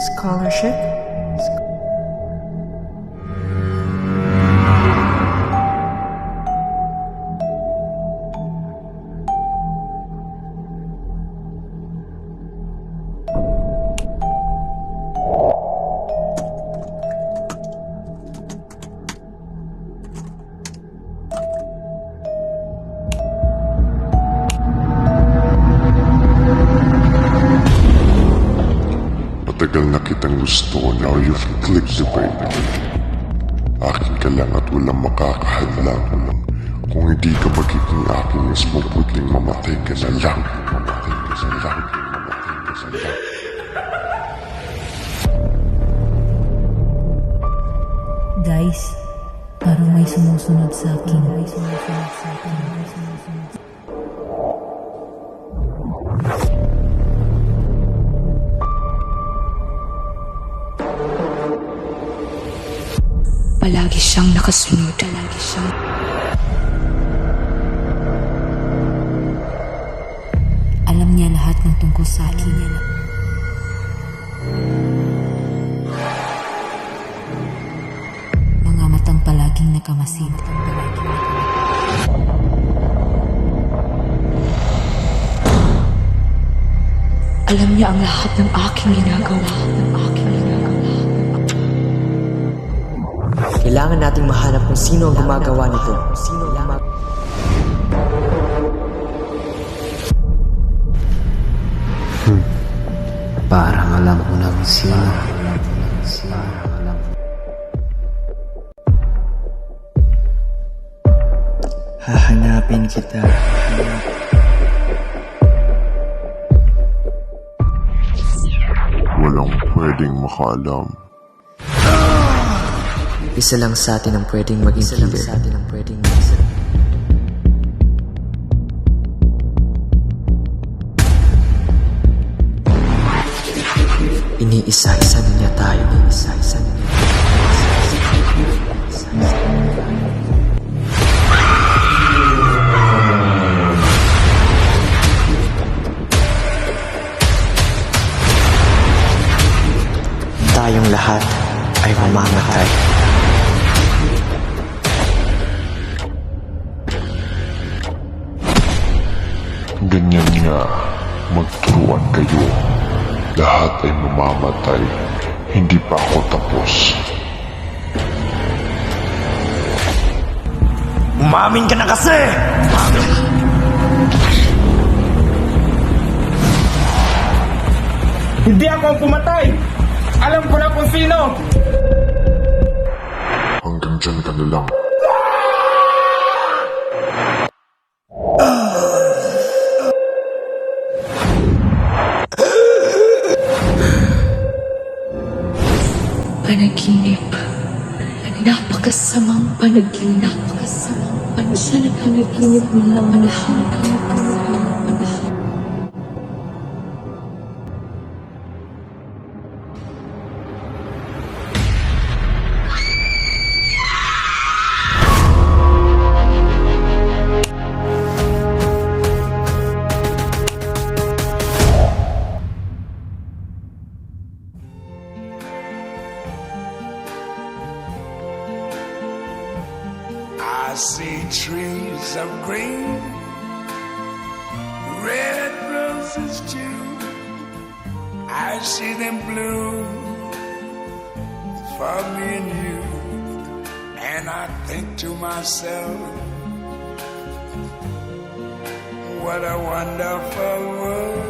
Scholarship? Matagal na kitang gusto, now you've clicked the bait. Akin ka lang at walang makakahadlang. Kung hindi ka magiging akin, mas mabuting mamatay ka na lang. Mamatay ka na lang. Mamatay ka na lang. Guys, parang may sumusunod sa akin. May sumusunod sa akin. May sumusunod sa akin. Palagi siyang nakasunod. Palagi siyang... Alam niya lahat ng tungkol sa akin. Mga matang palaging nakamasid. Alam niya ang lahat ng aking ginagawa. Kailangan nating mahanap kung sino ang gumagawa nito. Parang alam ko na kung sino. Hahanapin kita. Walang pwedeng makaalam. Isa lang sa atin ang pwedeng maging killer. Iniisa-isa na niya tayo. Tayong lahat ay mamamatay. Ganyan nga, magturuan kayo. Lahat ay mamamatay. Hindi pa ako tapos. Umamin ka na kasi! Hindi ako ang pumatay! Alam ko na kung sino! Hanggang dyan ka na lang. Panaginip. Napakasamang panaginip. Sa panaginip mo naman lahat. I see trees of green, red roses too. I see them bloom for me and you. And I think to myself, what a wonderful world.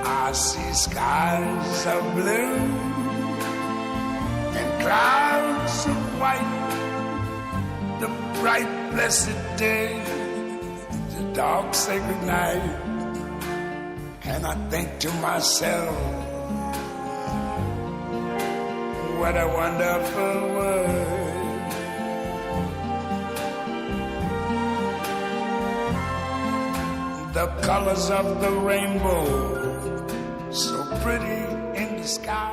I see skies of blue and clouds of white, the bright blessed day, the dark sacred night. And I think to myself, what a wonderful world. The colors of the rainbow, so pretty in the sky.